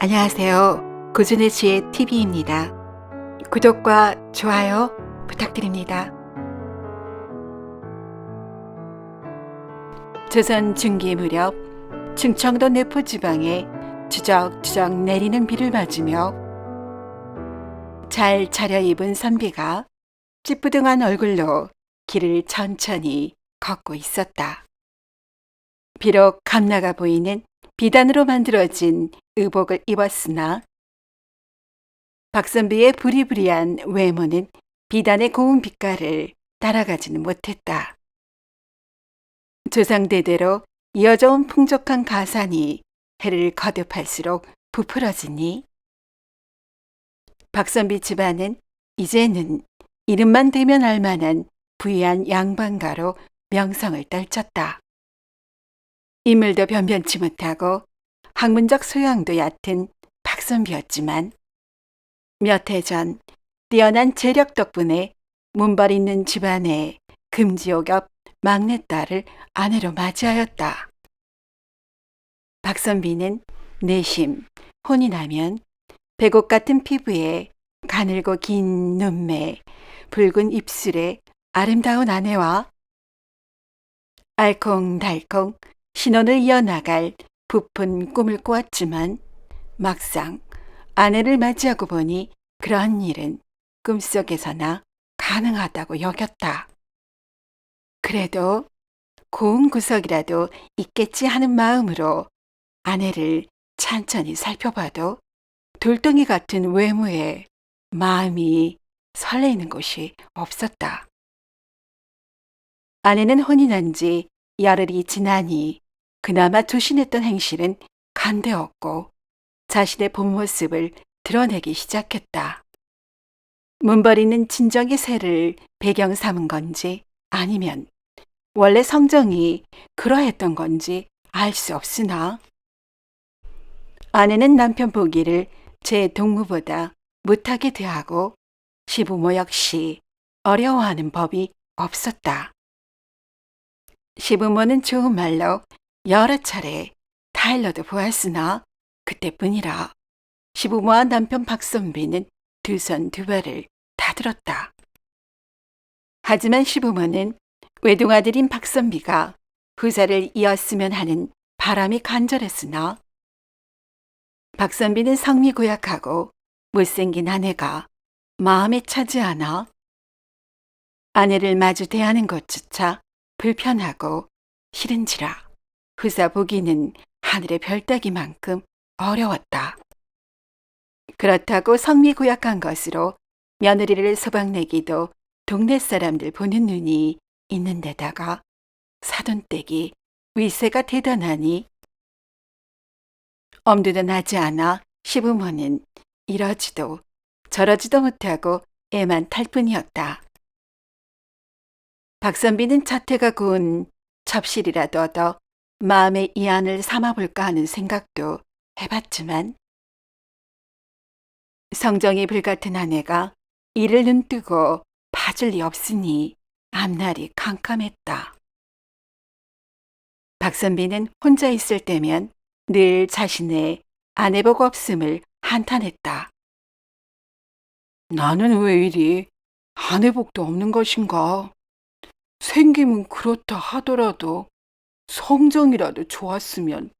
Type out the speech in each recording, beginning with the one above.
안녕하세요. 고준혜 씨의 TV입니다. 구독과 좋아요 부탁드립니다. 조선 중기 무렵 충청도 내포지방에 주적주적 내리는 비를 맞으며 잘 차려입은 선비가 찌뿌둥한 얼굴로 길을 천천히 걷고 있었다. 비록 감나가 보이는 비단으로 만들어진 의복을 입었으나 박선비의 부리부리한 외모는 비단의 고운 빛깔을 따라가지는 못했다. 조상대대로 이어져 온 풍족한 가산이 해를 거듭할수록 부풀어지니 박선비 집안은 이제는 이름만 대면 알만한 부유한 양반가로 명성을 떨쳤다. 인물도 변변치 못하고 학문적 소양도 얕은 박선비였지만 몇 해 전 뛰어난 재력 덕분에 문벌 있는 집안의 금지옥엽 막내딸을 아내로 맞이하였다. 박선비는 내심 혼이 나면 백옥 같은 피부에 가늘고 긴 눈매, 붉은 입술에 아름다운 아내와 알콩달콩 신혼을 이어나갈 부푼 꿈을 꾸었지만 막상 아내를 맞이하고 보니 그러한 일은 꿈속에서나 가능하다고 여겼다. 그래도 고운 구석이라도 있겠지 하는 마음으로 아내를 찬찬히 살펴봐도 돌덩이 같은 외모에 마음이 설레이는 곳이 없었다. 아내는 혼이 난 지 열흘이 지나니 그나마 조신했던 행실은 간되었고 자신의 본 모습을 드러내기 시작했다. 문벌이는 진정의 새를 배경 삼은 건지 아니면 원래 성정이 그러했던 건지 알 수 없으나 아내는 남편 보기를 제 동무보다 못하게 대하고 시부모 역시 어려워하는 법이 없었다. 시부모는 좋은 말로 여러 차례 타일러도 보았으나 그때뿐이라 시부모와 남편 박선비는 두 손 두 발을 다 들었다. 하지만 시부모는 외동아들인 박선비가 후사를 이었으면 하는 바람이 간절했으나 박선비는 성미 고약하고 못생긴 아내가 마음에 차지 않아 아내를 마주 대하는 것조차 불편하고 싫은지라 후사 보기는 하늘의 별따기만큼 어려웠다. 그렇다고 성미 고약한 것으로 며느리를 소박내기도 동네 사람들 보는 눈이 있는 데다가 사돈댁이 위세가 대단하니 엄두도 나지 않아 시부모는 이러지도 저러지도 못하고 애만 탈 뿐이었다. 박선비는 자태가 고운 접실이라도 얻어 마음의 이안을 삼아볼까 하는 생각도 해봤지만 성정이 불같은 아내가 이를 눈뜨고 봐줄 리 없으니 앞날이 캄캄했다. 박선비는 혼자 있을 때면 늘 자신의 아내복 없음을 한탄했다. 나는 왜 이리 아내복도 없는 것인가? 생김은 그렇다 하더라도 성정이라도 좋았으면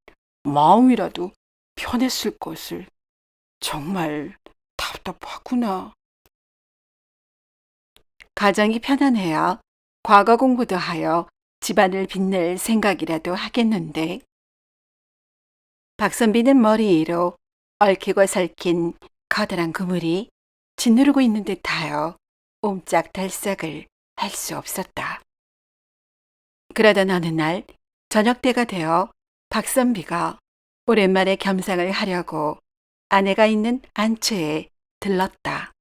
마음이라도 편했을 것을. 정말 답답하구나. 가정이 편안해야 과거 공부도 하여 집안을 빛낼 생각이라도 하겠는데 박선비는 머리 위로 얽히고 설킨 커다란 그물이 짓누르고 있는 듯하여 옴짝달싹을 할 수 없었다. 그러던 어느 날 저녁 때가 되어 박선비가 오랜만에 겸상을 하려고 아내가 있는 안채에 들렀다.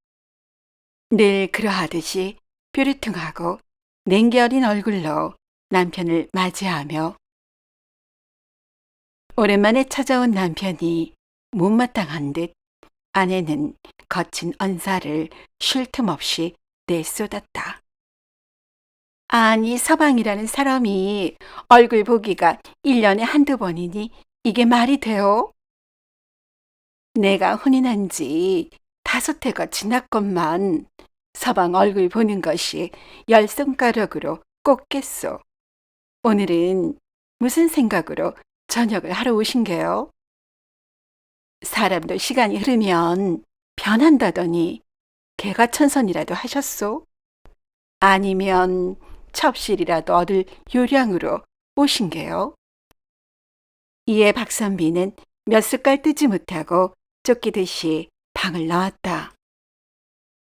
늘 그러하듯이 뾰루퉁하고 냉기 어린 얼굴로 남편을 맞이하며 오랜만에 찾아온 남편이 못마땅한 듯 아내는 거친 언사를 쉴 틈 없이 내쏟았다. 아니, 서방이라는 사람이 얼굴 보기가 1년에 한두 번이니 이게 말이 돼요? 내가 혼인한 지 5해가 지났건만 서방 얼굴 보는 것이 10손가락으로 꼽겠소. 오늘은 무슨 생각으로 저녁을 하러 오신 게요? 사람도 시간이 흐르면 변한다더니 개가천선이라도 하셨소? 아니면 첩실이라도 얻을 요량으로 오신 게요? 이에 박선비는 몇 숟갈 뜨지 못하고 쫓기듯이 방을 나왔다.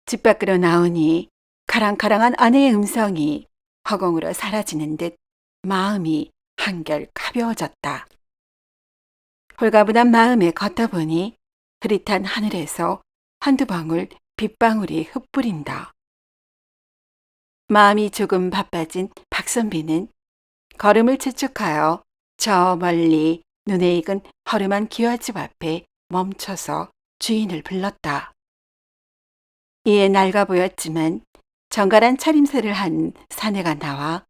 집 밖으로 나오니 가랑가랑한 아내의 음성이 허공으로 사라지는 듯 마음이 한결 가벼워졌다. 홀가분한 마음에 걷다 보니 흐릿한 하늘에서 한두 방울 빗방울이 흩뿌린다. 마음이 조금 바빠진 박선비는 걸음을 재촉하여 저 멀리 눈에 익은 허름한 기와집 앞에 멈춰서 주인을 불렀다. 이에 낡아 보였지만 정갈한 차림새를 한 사내가 나와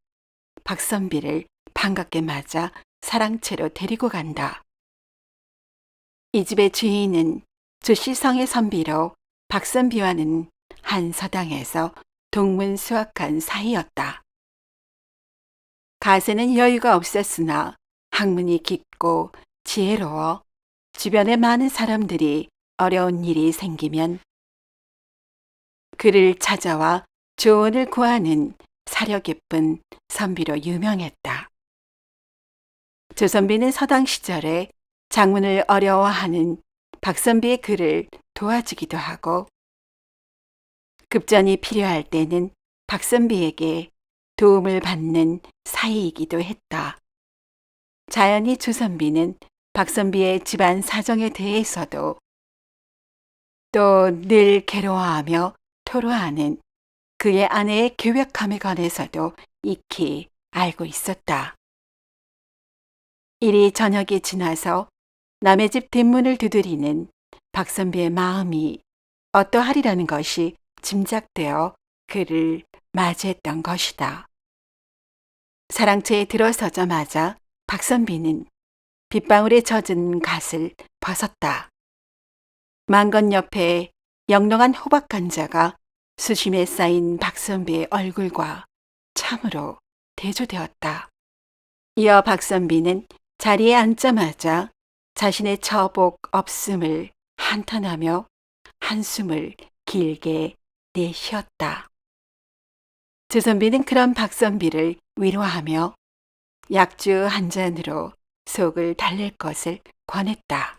박선비를 반갑게 맞아 사랑채로 데리고 간다. 이 집의 주인은 조씨성의 선비로 박선비와는 한 서당에서 동문수학한 사이였다. 가세는 여유가 없었으나 학문이 깊고 지혜로워 주변에 많은 사람들이 어려운 일이 생기면 그를 찾아와 조언을 구하는 사려 깊은 선비로 유명했다. 조선비는 서당 시절에 장문을 어려워하는 박선비의 글을 도와주기도 하고 급전이 필요할 때는 박선비에게 도움을 받는 사이이기도 했다. 자연히 조선비는 박선비의 집안 사정에 대해서도 또 늘 괴로워하며 토로하는 그의 아내의 계획함에 관해서도 익히 알고 있었다. 이리 저녁이 지나서 남의 집 뒷문을 두드리는 박선비의 마음이 어떠하리라는 것이 짐작되어 그를 맞이했던 것이다. 사랑채에 들어서자마자 박선비는 빗방울에 젖은 갓을 벗었다. 망건 옆에 영롱한 호박 간자가 수심에 쌓인 박선비의 얼굴과 참으로 대조되었다. 이어 박선비는 자리에 앉자마자 자신의 처복 없음을 한탄하며 한숨을 길게 내쉬었다. 조선비는 그런 박선비를 위로하며 약주 한 잔으로 속을 달랠 것을 권했다.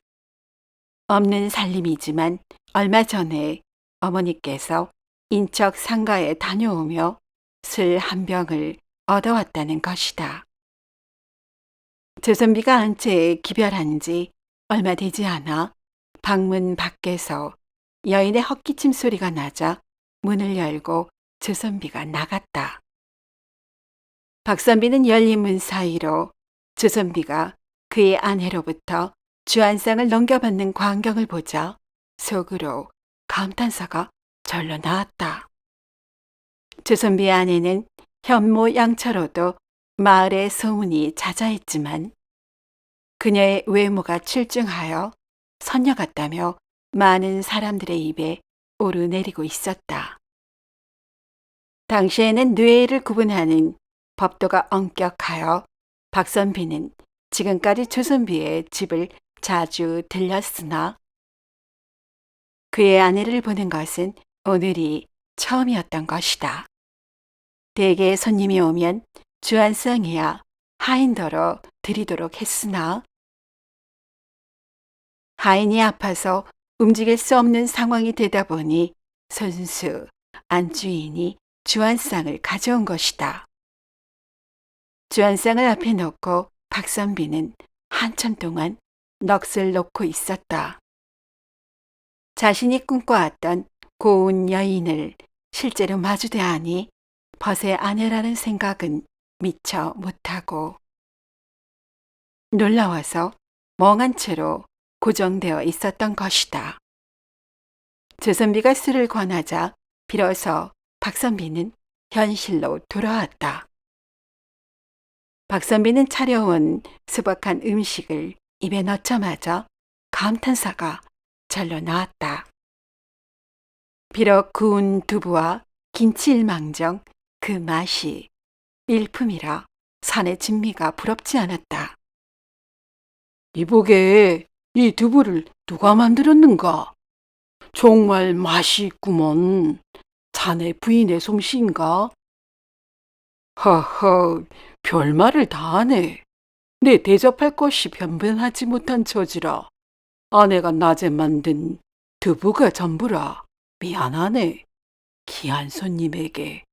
없는 살림이지만 얼마 전에 어머니께서 인척 상가에 다녀오며 술 한 병을 얻어왔다는 것이다. 조선비가 안채에 기별한 지 얼마 되지 않아 방문 밖에서 여인의 헛기침 소리가 나자 문을 열고 조선비가 나갔다. 박선비는 열린 문 사이로 조선비가 그의 아내로부터 주안상을 넘겨받는 광경을 보자 속으로 감탄사가 절로 나왔다. 조선비의 아내는 현모 양처로도 마을의 소문이 자자했지만 그녀의 외모가 출중하여 선녀 같다며 많은 사람들의 입에 오르내리고 있었다. 당시에는 뇌를 구분하는 법도가 엄격하여 박선비는 지금까지 조선비의 집을 자주 들렸으나 그의 아내를 보는 것은 오늘이 처음이었던 것이다. 대개 손님이 오면 주안상이야 하인더러 드리도록 했으나 하인이 아파서 움직일 수 없는 상황이 되다 보니 손수 안주인이 주안상을 가져온 것이다. 주안상을 앞에 놓고 박선비는 한참 동안 넋을 놓고 있었다. 자신이 꿈꿔왔던 고운 여인을 실제로 마주대하니 벗의 아내라는 생각은 미처 못하고 놀라워서 멍한 채로 고정되어 있었던 것이다. 조선비가 술을 권하자 비로소 박선비는 현실로 돌아왔다. 박선비는 차려온 수박한 음식을 입에 넣자마자 감탄사가 절로 나왔다. 비록 구운 두부와 김치일망정 그 맛이 일품이라 산의 진미가 부럽지 않았다. 이보게 이 두부를 누가 만들었는가? 정말 맛이 있구먼. 자네 부인의 솜씨인가? 허허, 별말을 다 하네. 내 대접할 것이 변변하지 못한 처지라. 아내가 낮에 만든 두부가 전부라. 미안하네. 귀한 손님에게.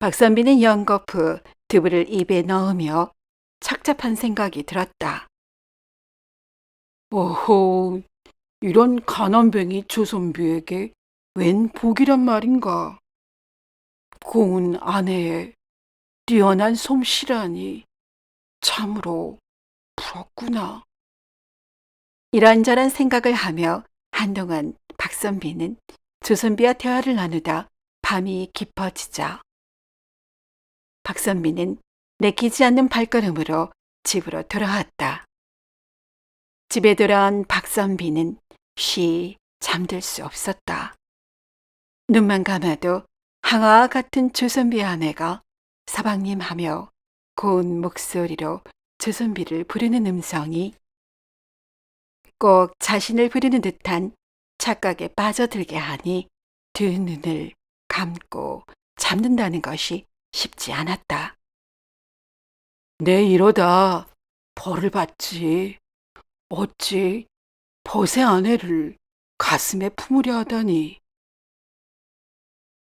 박선비는 연거푸 두부를 입에 넣으며 착잡한 생각이 들었다. 오호, 이런 가난뱅이 조선비에게 웬 복이란 말인가. 고운 아내의 뛰어난 솜씨라니 참으로 부럽구나. 이런저런 생각을 하며 한동안 박선비는 조선비와 대화를 나누다 밤이 깊어지자 박선비는 내키지 않는 발걸음으로 집으로 돌아왔다. 집에 돌아온 박선비는 쉬 잠들 수 없었다. 눈만 감아도 항아와 같은 조선비 아내가 서방님 하며 고운 목소리로 조선비를 부르는 음성이 꼭 자신을 부르는 듯한 착각에 빠져들게 하니 두 눈을 감고 잠든다는 것이 쉽지 않았다. 내 이러다 벌을 받지. 어찌 벗의 아내를 가슴에 품으려 하다니.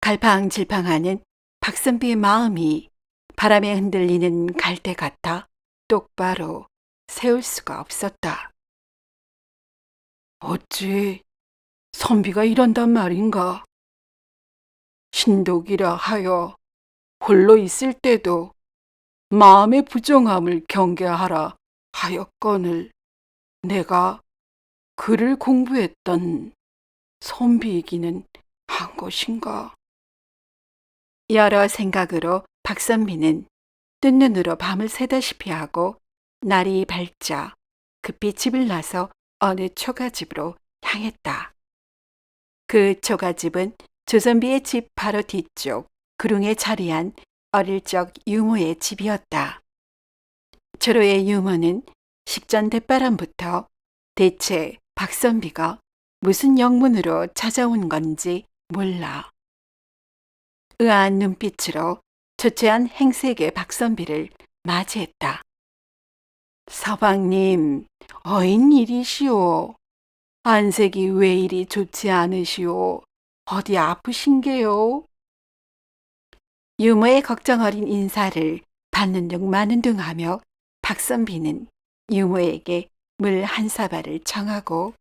갈팡질팡하는 박선비의 마음이 바람에 흔들리는 갈대 같아 똑바로 세울 수가 없었다. 어찌 선비가 이런단 말인가? 신독이라 하여 홀로 있을 때도 마음의 부정함을 경계하라 하였거늘 내가 글을 공부했던 선비이기는 한 것인가? 여러 생각으로 박선비는 뜬 눈으로 밤을 새다시피 하고 날이 밝자 급히 집을 나서 어느 초가집으로 향했다. 그 초가집은 조선비의 집 바로 뒤쪽 구릉에 자리한 어릴 적 유모의 집이었다. 초로의 유모는 식전 대바람부터 대체 박선비가 무슨 영문으로 찾아온 건지 몰라. 의아한 눈빛으로 초췌한 행색의 박선비를 맞이했다. 서방님, 어인 일이시오. 안색이 왜 이리 좋지 않으시오? 어디 아프신게요? 유모의 걱정 어린 인사를 받는 둥 마는 둥 하며 박선비는 유모에게 물 한 사발을 청하고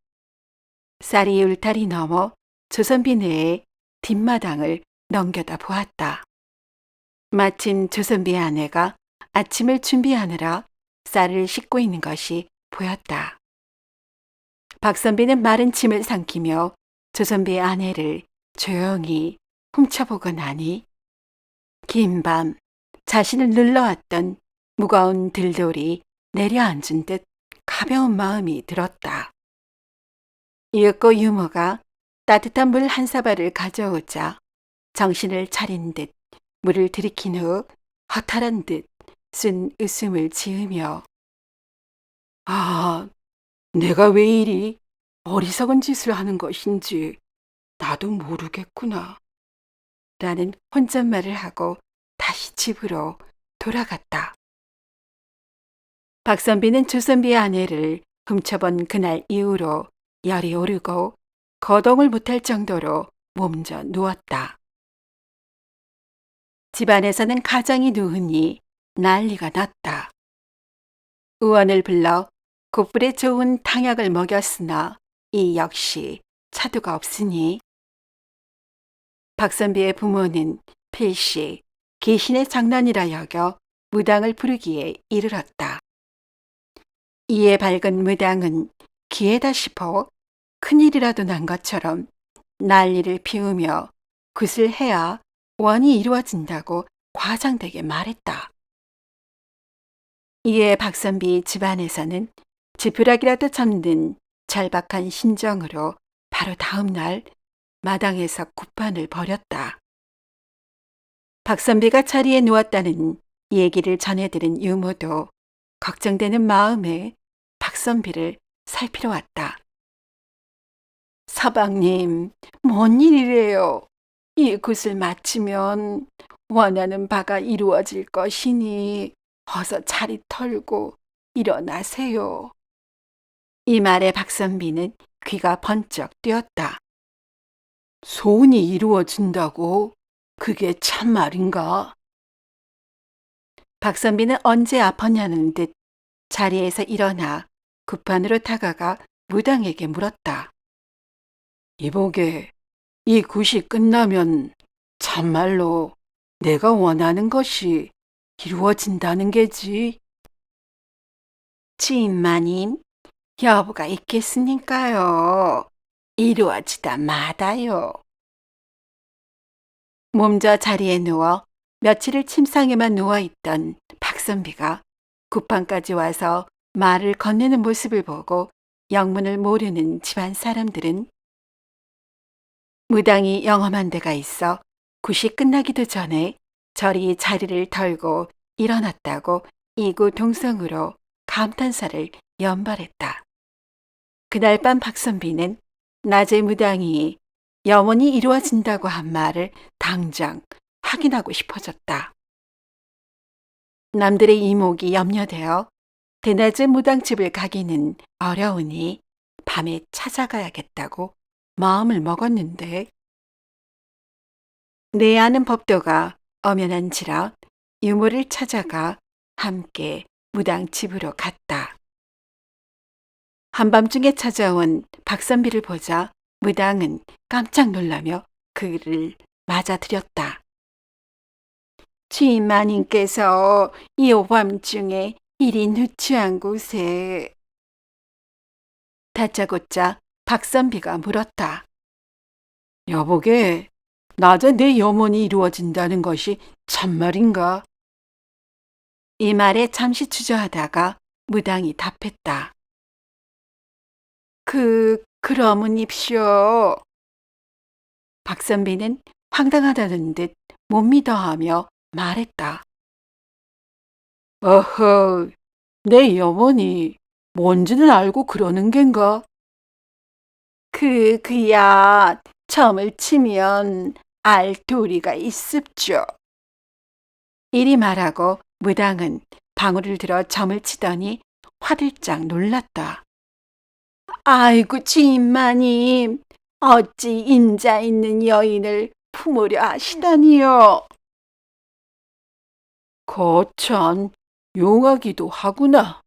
쌀이 울타리 넘어 조선비 내의 뒷마당을 넘겨다 보았다. 마침 조선비 아내가 아침을 준비하느라 쌀을 씻고 있는 것이 보였다. 박선비는 마른 침을 삼키며 조선비의 아내를 조용히 훔쳐보고 나니 긴 밤 자신을 눌러왔던 무거운 들돌이 내려앉은 듯 가벼운 마음이 들었다. 이윽고 유모가 따뜻한 물 한 사발을 가져오자 정신을 차린 듯 물을 들이킨 후 허탈한 듯 쓴 웃음을 지으며 아, 내가 왜 이리 어리석은 짓을 하는 것인지 나도 모르겠구나. 라는 혼잣말을 하고 다시 집으로 돌아갔다. 박선비는 조선비의 아내를 훔쳐본 그날 이후로 열이 오르고 거동을 못할 정도로 몸져 누웠다. 집안에서는 가장이 누우니 난리가 났다. 의원을 불러 곱불에 좋은 탕약을 먹였으나 이 역시 차도가 없으니 박선비의 부모는 필시 귀신의 장난이라 여겨 무당을 부르기에 이르렀다. 이에 밝은 무당은 기회다 싶어 큰일이라도 난 것처럼 난리를 피우며 굿을 해야 원이 이루어진다고 과장되게 말했다. 이에 박선비 집안에서는 지푸라기라도 잡는 절박한 심정으로 바로 다음 날 마당에서 굿판을 벌였다. 박선비가 자리에 누웠다는 얘기를 전해들은 유모도 걱정되는 마음에 박선비를 살피러 왔다. 서방님, 뭔 일이래요? 이 굿을 마치면 원하는 바가 이루어질 것이니 어서 자리 털고 일어나세요. 이 말에 박선비는 귀가 번쩍 뜨였다. 소원이 이루어진다고? 그게 참말인가? 박선비는 언제 아팠냐는 듯 자리에서 일어나 굿판으로 다가가 무당에게 물었다. 이보게, 이 굿이 끝나면 참말로 내가 원하는 것이 이루어진다는 게지? 지인마님, 여부가 있겠으니까요. 이루어지다 마다요. 몸져 자리에 누워 며칠을 침상에만 누워있던 박선비가 굿판까지 와서 말을 건네는 모습을 보고 영문을 모르는 집안 사람들은 무당이 영험한 데가 있어 굿이 끝나기도 전에 저리 자리를 털고 일어났다고 이구 동성으로 감탄사를 연발했다. 그날 밤 박선비는 낮에 무당이 영원히 이루어진다고 한 말을 당장 확인하고 싶어졌다. 남들의 이목이 염려되어 대낮에 무당집을 가기는 어려우니 밤에 찾아가야겠다고 마음을 먹었는데 내 아는 법도가 엄연한지라 유모를 찾아가 함께 무당집으로 갔다. 한밤중에 찾아온 박선비를 보자 무당은 깜짝 놀라며 그를 맞아들였다. 주인마님께서 이 오밤중에 이리 누추한 곳에 다짜고짜 박선비가 물었다. 여보게, 낮에 내 염원이 이루어진다는 것이 참말인가? 이 말에 잠시 주저하다가 무당이 답했다. 그러문입시오. 박선비는 황당하다는 듯 못 믿어하며 말했다. 어허, 내 염원이 뭔지는 알고 그러는 겐가? 그야 점을 치면 알 도리가 있습죠. 이리 말하고 무당은 방울을 들어 점을 치더니 화들짝 놀랐다. 아이고 주인마님, 어찌 임자 있는 여인을 품으려 하시다니요. 거참 용하기도 하구나.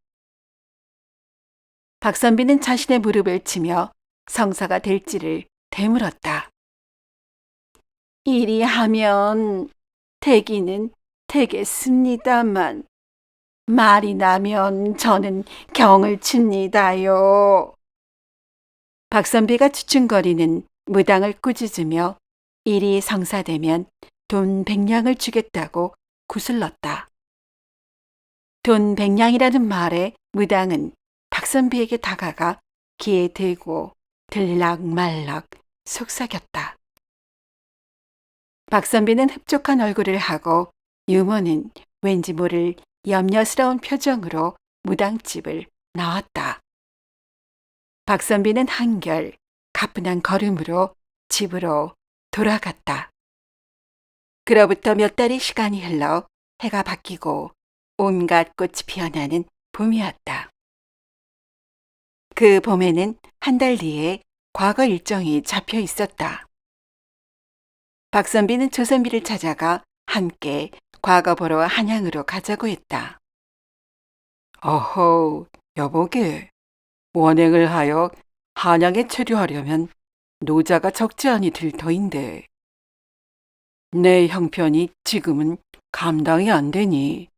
박선비는 자신의 무릎을 치며 성사가 될지를 되물었다. 이리 하면 되기는 되겠습니다만 말이 나면 저는 경을 칩니다요. 박선비가 주춤거리는 무당을 꾸짖으며 일이 성사되면 돈 100냥을 주겠다고 구슬렀다. 돈 100냥이라는 말에 무당은 박선비에게 다가가 귀에 대고 들락말락 속삭였다. 박선비는 흡족한 얼굴을 하고 유모는 왠지 모를 염려스러운 표정으로 무당집을 나왔다. 박선비는 한결 가뿐한 걸음으로 집으로 돌아갔다. 그로부터 몇 달의 시간이 흘러 해가 바뀌고 온갖 꽃이 피어나는 봄이었다. 그 봄에는 한 달 뒤에 과거 일정이 잡혀 있었다. 박선비는 조선비를 찾아가 함께 과거 보러 한양으로 가자고 했다. 어허, 여보게, 원행을 하여 한양에 체류하려면 노자가 적지 않이 들 터인데 내 형편이 지금은 감당이 안 되니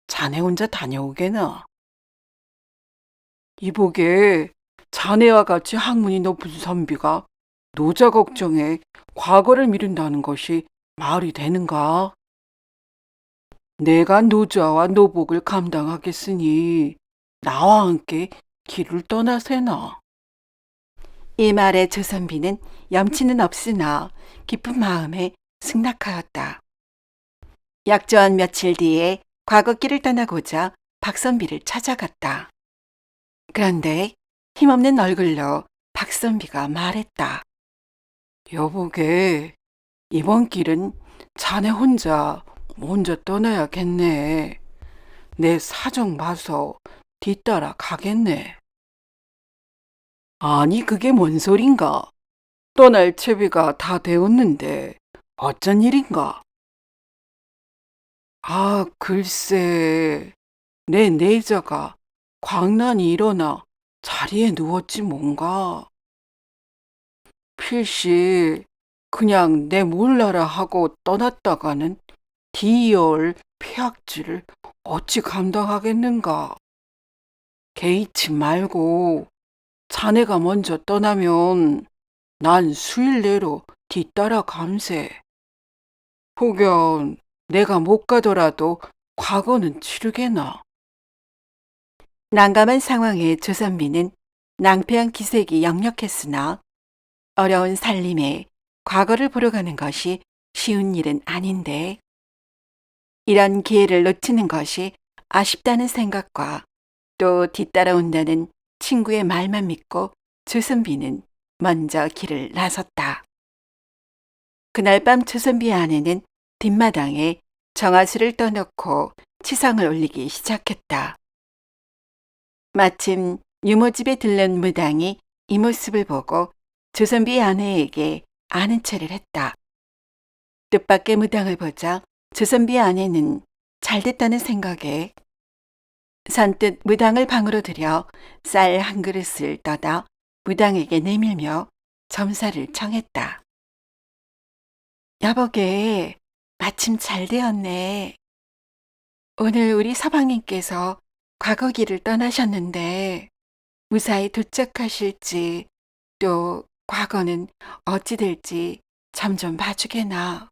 자네 혼자 다녀오게나. 이보게, 자네와 같이 학문이 높은 선비가 노자 걱정에 과거를 미룬다는 것이 말이 되는가? 내가 노자와 노복을 감당하겠으니 나와 함께 길을 떠나세나. 이 말에 조선비는 염치는 없으나 기쁜 마음에 승낙하였다. 약조한 며칠 뒤에 과거길을 떠나고자 박선비를 찾아갔다. 그런데 힘없는 얼굴로 박선비가 말했다. 여보게, 이번 길은 자네 혼자 먼저 떠나야겠네. 내 사정 봐서 뒤따라 가겠네. 아니, 그게 뭔 소린가? 떠날 채비가 다 되었는데 어쩐 일인가? 아, 글쎄, 내 내자가 광난이 일어나 자리에 누웠지 뭔가. 필시 그냥 내 몰라라 하고 떠났다가는 뒤이을 폐악질을 어찌 감당하겠는가. 개의치 말고 자네가 먼저 떠나면 난 수일 내로 뒤따라 감세. 혹여 내가 못 가더라도 과거는 치르게나. 난감한 상황에 조선비는 낭패한 기색이 역력했으나 어려운 살림에 과거를 보러 가는 것이 쉬운 일은 아닌데 이런 기회를 놓치는 것이 아쉽다는 생각과 또 뒤따라온다는 친구의 말만 믿고 조선비는 먼저 길을 나섰다. 그날 밤 조선비의 아내는 뒷마당에 정화수를 떠놓고 치성을 올리기 시작했다. 마침 유모집에 들른 무당이 이 모습을 보고 조선비의 아내에게 아는 체를 했다. 뜻밖의 무당을 보자 조선비의 아내는 잘됐다는 생각에 선뜻 무당을 방으로 들여 쌀 한 그릇을 떠다 무당에게 내밀며 점사를 청했다. 여보게, 마침 잘 되었네. 오늘 우리 서방님께서 과거 길을 떠나셨는데 무사히 도착하실지 또 과거는 어찌 될지 점점 봐주게나.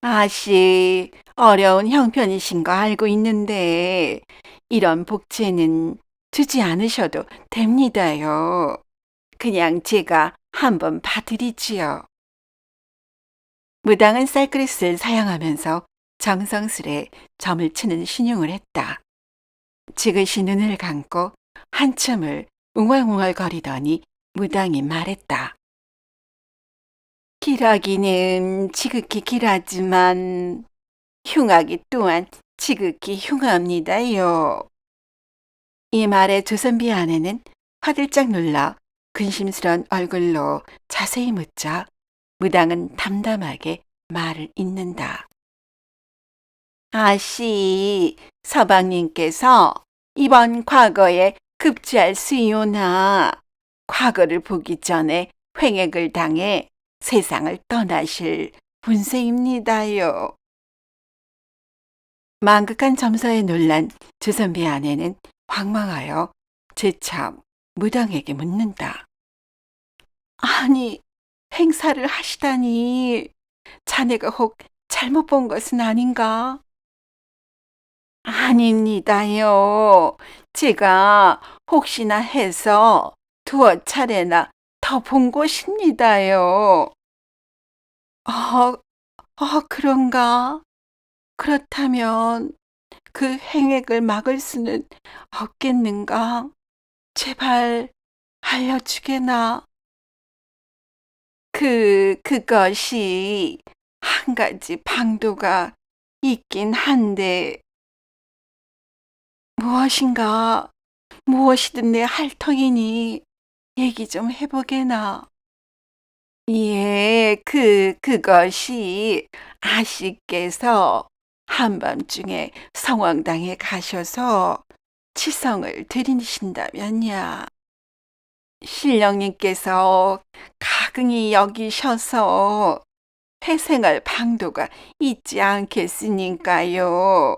아씨, 어려운 형편이신 거 알고 있는데 이런 복지는 주지 않으셔도 됩니다요. 그냥 제가 한번 봐드리지요. 무당은 쌀그릇을 사용하면서 정성스레 점을 치는 신용을 했다. 지그시 눈을 감고 한참을 웅얼웅얼거리더니 무당이 말했다. 길하기는 지극히 길하지만 흉하기 또한 지극히 흉합니다요. 이 말에 조선비 아내는 화들짝 놀라 근심스런 얼굴로 자세히 묻자 무당은 담담하게 말을 잇는다. 아씨, 서방님께서 이번 과거에 급제할 수요나 과거를 보기 전에 횡액을 당해 세상을 떠나실 분세입니다요. 망극한 점사에 놀란 조선비 아내는 황망하여 재차 무당에게 묻는다. 아니, 행사를 하시다니 자네가 혹 잘못 본 것은 아닌가? 아닙니다요. 제가 혹시나 해서 두어 차례나 더 본 것입니다요. 그런가? 그렇다면 그 행액을 막을 수는 없겠는가? 제발 알려주게나. 그것이 한 가지 방도가 있긴 한데, 무엇인가, 무엇이든 내 할 터이니 얘기 좀 해보게나. 예, 그것이 아씨께서 한밤중에 성황당에 가셔서 치성을 드리신다면야. 신령님께서 가긍히 여기셔서 회생할 방도가 있지 않겠으니까요.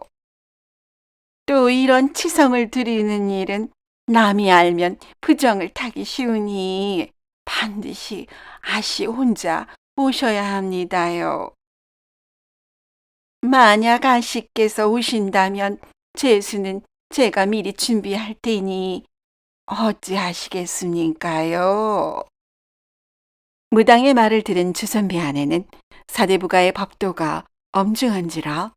또 이런 치성을 드리는 일은 남이 알면 부정을 타기 쉬우니 반드시 아씨 혼자 오셔야 합니다요. 만약 아씨께서 오신다면 제수는 제가 미리 준비할 테니 어찌하시겠습니까요? 무당의 말을 들은 주선비 아내는 사대부가의 법도가 엄중한지라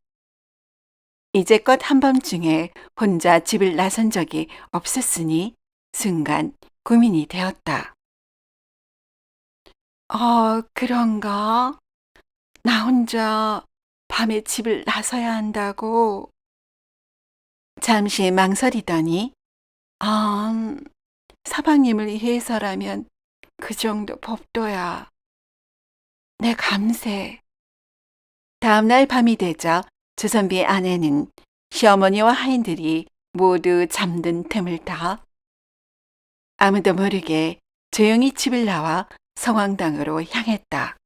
이제껏 한밤중에 혼자 집을 나선 적이 없었으니 순간 고민이 되었다. 그런가? 나 혼자 밤에 집을 나서야 한다고? 잠시 망설이더니, 아, 사방님을 위해서라면 그 정도 법도야. 내 감세. 다음날 밤이 되자 주선비의 아내는 시어머니와 하인들이 모두 잠든 틈을 타 아무도 모르게 조용히 집을 나와 성황당으로 향했다.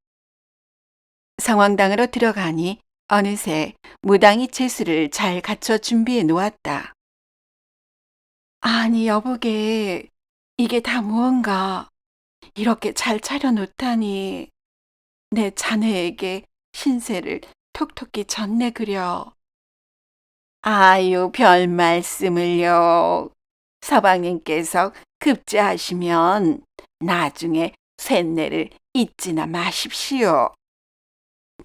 성황당으로 들어가니 어느새 무당이 채수를 잘 갖춰 준비해 놓았다. 아니 여보게 이게 다 무언가 이렇게 잘 차려놓다니 내 자네에게 신세를 톡톡히 졌네 그려. 아유 별 말씀을요. 서방님께서 급제하시면 나중에 쇳내를 잊지나 마십시오.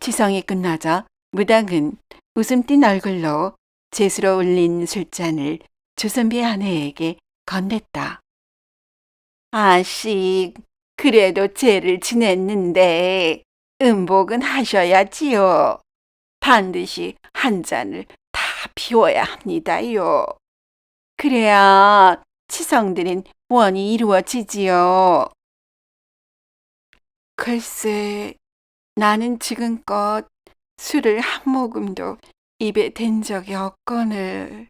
치성이 끝나자 무당은 웃음 띤 얼굴로 제수로 올린 술잔을 주선비 아내에게 건넸다. 아씨, 그래도 죄를 지냈는데 음복은 하셔야지요. 반드시 한 잔을 다 비워야 합니다요. 그래야 치성들인 원이 이루어지지요. 글쎄, 나는 지금껏 술을 한 모금도 입에 댄 적이 없거늘.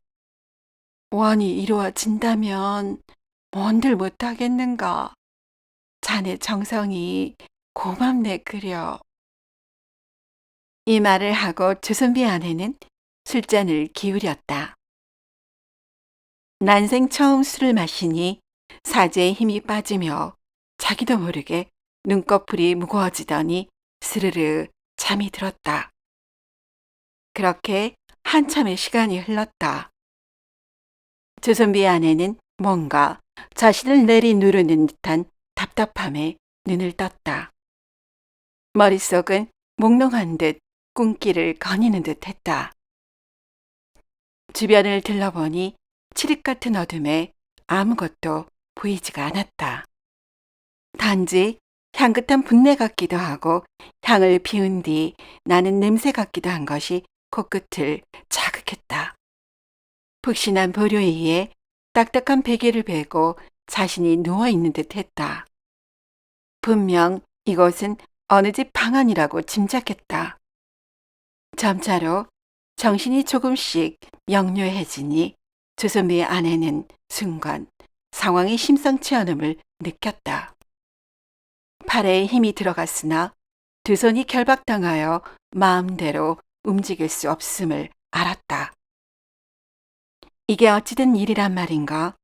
원이 이루어진다면 뭔들 못하겠는가. 자네 정성이 고맙네 그려. 이 말을 하고 주선비 아내는 술잔을 기울였다. 난생 처음 술을 마시니 사제의 힘이 빠지며 자기도 모르게 눈꺼풀이 무거워지더니 스르르 잠이 들었다. 그렇게 한참의 시간이 흘렀다. 주선비 아내는 뭔가 자신을 내리누르는 듯한 답답함에 눈을 떴다. 머릿속은 몽롱한 듯 꿈길을 거니는 듯 했다. 주변을 들러보니 칠흑 같은 어둠에 아무것도 보이지가 않았다. 단지 향긋한 분내 같기도 하고 향을 피운 뒤 나는 냄새 같기도 한 것이 코끝을 자극했다. 푹신한 보료 위에 딱딱한 베개를 베고 자신이 누워있는 듯 했다. 분명 이곳은 어느 집 방안이라고 짐작했다. 점차로 정신이 조금씩 명료해지니 주선비의 아내는 순간 상황이 심상치 않음을 느꼈다. 팔에 힘이 들어갔으나 두 손이 결박당하여 마음대로 움직일 수 없음을 알았다. 이게 어찌된 일이란 말인가?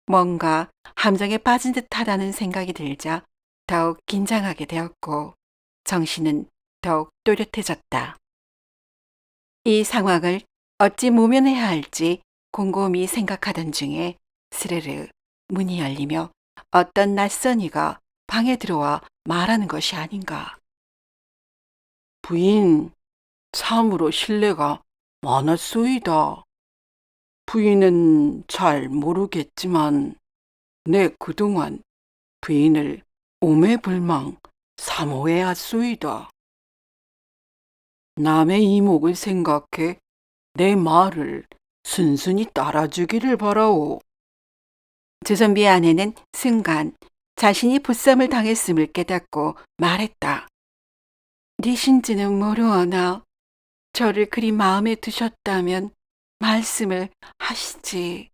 뭔가 함정에 빠진 듯하다는 생각이 들자 더욱 긴장하게 되었고 정신은 더욱 또렷해졌다. 이 상황을 어찌 모면해야 할지 곰곰이 생각하던 중에 스르르 문이 열리며 어떤 낯선 이가 방에 들어와 말하는 것이 아닌가. 부인, 참으로 실례가 많았소이다. 부인은 잘 모르겠지만 내 그동안 부인을 오매불망 사모해왔소이다. 남의 이목을 생각해 내 말을 순순히 따라주기를 바라오. 주선비의 아내는 순간 자신이 부쌈을 당했음을 깨닫고 말했다. 니신지는 모르어나 저를 그리 마음에 두셨다면 말씀을 하시지.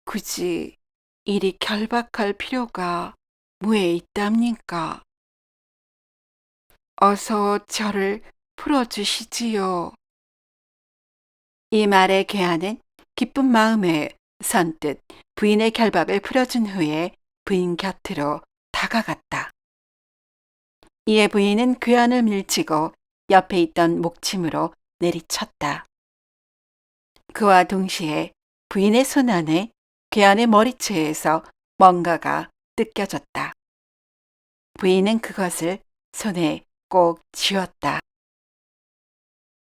굳이 이리 결박할 필요가 뭐에 있답니까? 어서 저를 풀어주시지요. 이 말에 괴한은 기쁜 마음에 선뜻 부인의 결박을 풀어준 후에 부인 곁으로 다가갔다. 이에 부인은 괴한을 밀치고 옆에 있던 목침으로 내리쳤다. 그와 동시에 부인의 손 안에 괴한의 머리채에서 뭔가가 뜯겨졌다. 부인은 그것을 손에 꼭 쥐었다.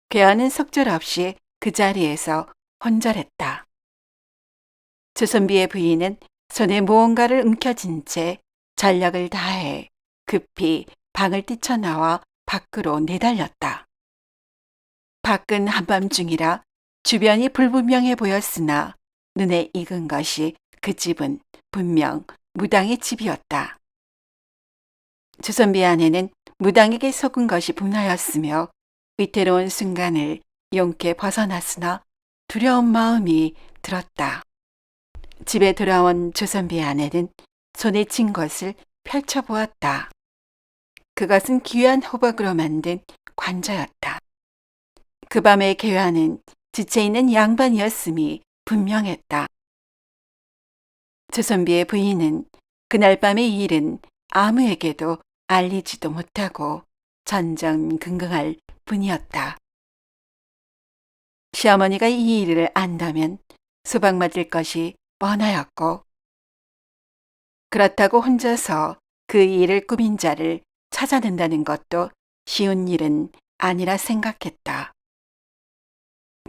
괴한은 속절없이 그 자리에서 혼절했다. 주선비의 부인은 손에 무언가를 움켜쥔 채 전력을 다해 급히 방을 뛰쳐나와 밖으로 내달렸다. 밖은 한밤중이라 주변이 불분명해 보였으나 눈에 익은 것이 그 집은 분명 무당의 집이었다. 주선비 아내는 무당에게 속은 것이 분하였으며 위태로운 순간을 용케 벗어났으나 두려운 마음이 들었다. 집에 돌아온 주선비 아내는 손에 쥔 것을 펼쳐보았다. 그것은 귀한 호박으로 만든 관자였다. 그 밤의 괴한은 지체있는 양반이었음이 분명했다. 주선비의 부인은 그날 밤의 일은 아무에게도 알리지도 못하고 전전긍긍할 뿐이었다. 시어머니가 이 일을 안다면 수박 맞을 것이 뻔하였고, 그렇다고 혼자서 그 일을 꾸민 자를 찾아낸다는 것도 쉬운 일은 아니라 생각했다.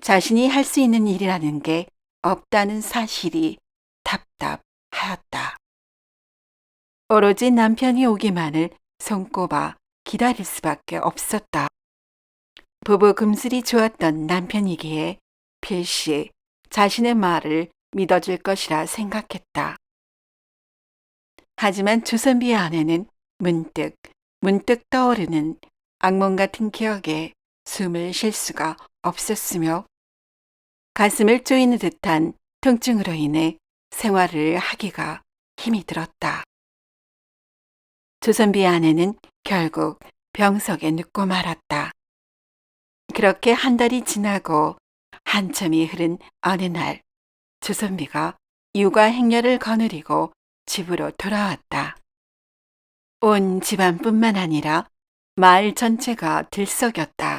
자신이 할 수 있는 일이라는 게 없다는 사실이 답답하였다. 오로지 남편이 오기만을 손꼽아 기다릴 수밖에 없었다. 부부 금슬이 좋았던 남편이기에 필시 자신의 말을 믿어줄 것이라 생각했다. 하지만 주선비의 아내는 문득 떠오르는 악몽 같은 기억에 숨을 쉴 수가 없었으며 가슴을 쪼이는 듯한 통증으로 인해 생활을 하기가 힘이 들었다. 주선비의 아내는 결국 병석에 눕고 말았다. 그렇게 한 달이 지나고 한참이 흐른 어느 날 주선비가 육아 행렬을 거느리고 집으로 돌아왔다. 온 집안뿐만 아니라 마을 전체가 들썩였다.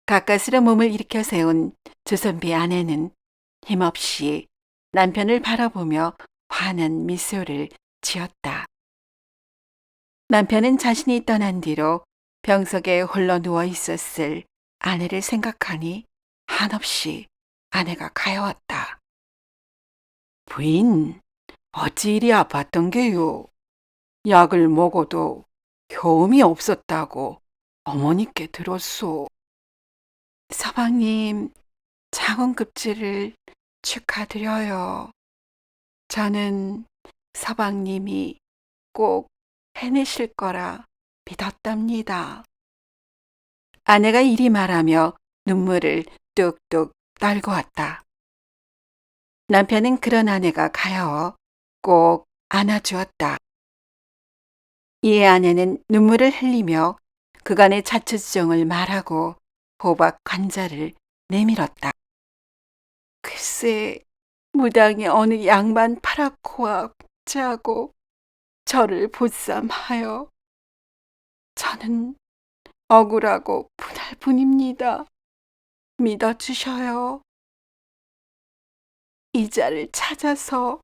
가까스로 몸을 일으켜 세운 주선비 아내는 힘없이 남편을 바라보며 환한 미소를 지었다. 남편은 자신이 떠난 뒤로 병석에 홀로 누워 있었을 아내를 생각하니 한없이 아내가 가여웠다. 부인, 어찌 이리 아팠던 게요? 약을 먹어도 효험이 없었다고 어머니께 들었소. 서방님, 장원급제를 축하드려요. 저는 서방님이 꼭 해내실 거라 믿었답니다. 아내가 이리 말하며 눈물을 뚝뚝 떨고 왔다. 남편은 그런 아내가 가여워 꼭 안아주었다. 이에 아내는 눈물을 흘리며 그간의 자초지종을 말하고 호박 관자를 내밀었다. 글쎄, 무당의 어느 양반 파랗고와 복제하고 저를 보쌈하여 저는 억울하고 분할 뿐입니다. 믿어주셔요. 이자를 찾아서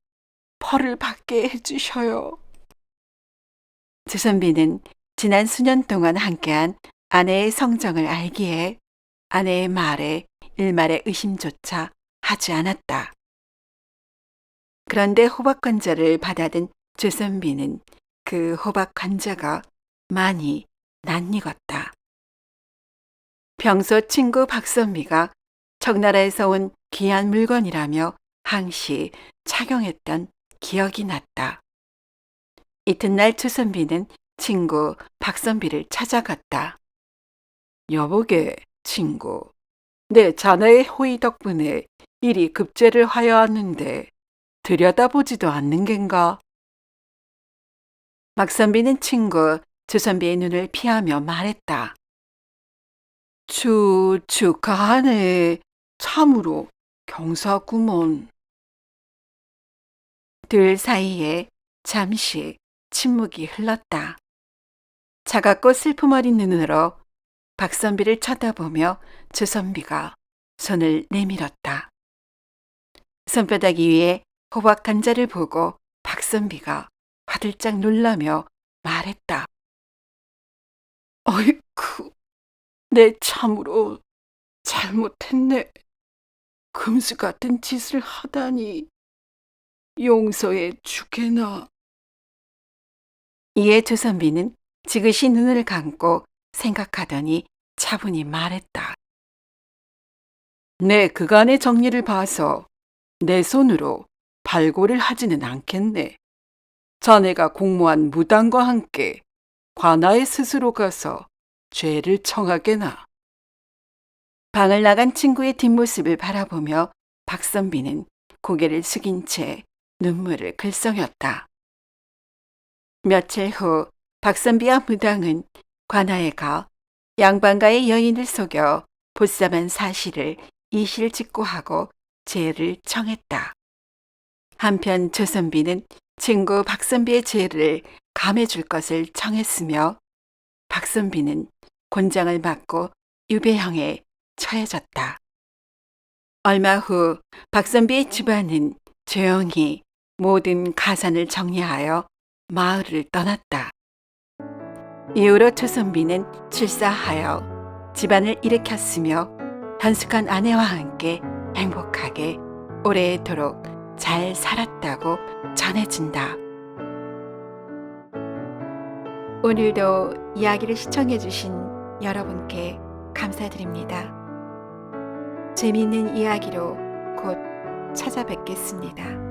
벌을 받게 해주셔요. 주선비는 지난 수년 동안 함께한 아내의 성정을 알기에 아내의 말에 일말의 의심조차 하지 않았다. 그런데 호박 관자를 받아든 주선비는 그 호박 관자가 많이 낯익었다. 평소 친구 박선미가 청나라에서 온 귀한 물건이라며 항시 착용했던 기억이 났다. 이튿날 주선비는 친구 박선비를 찾아갔다. 여보게, 친구. 내 자네의 호의 덕분에 일이 급제를 하여왔는데 들여다보지도 않는 겐가? 박선비는 친구 주선비의 눈을 피하며 말했다. 축하하네. 참으로 경사구먼. 둘 사이에 잠시 침묵이 흘렀다. 차갑고 슬픔 어린 눈으로 박선비를 쳐다보며 주선비가 손을 내밀었다. 손바닥 위에 호박 관자를 보고 박선비가 화들짝 놀라며 말했다. 어이쿠, 내 참으로 잘못했네. 금수 같은 짓을 하다니. 용서해 주게나. 이에 조선비는 지그시 눈을 감고 생각하더니 차분히 말했다. 내 그간의 정리를 봐서 내 손으로 발고를 하지는 않겠네. 자네가 공모한 무당과 함께 관아에 스스로 가서 죄를 청하게나. 방을 나간 친구의 뒷모습을 바라보며 박선비는 고개를 숙인 채 눈물을 글썽였다. 며칠 후 박선비와 무당은 관아에 가 양반가의 여인을 속여 보쌈한 사실을 이실직고하고 죄를 청했다. 한편 조선비는 친구 박선비의 죄를 감해줄 것을 청했으며 박선비는 곤장을 맞고 유배형에 처해졌다. 얼마 후 박선비의 집안은 조용히 모든 가산을 정리하여 마을을 떠났다. 이후로 조선비는 출사하여 집안을 일으켰으며 현숙한 아내와 함께 행복하게 오래도록 잘 살았다고 전해진다. 오늘도 이야기를 시청해주신 여러분께 감사드립니다. 재미있는 이야기로 곧 찾아뵙겠습니다.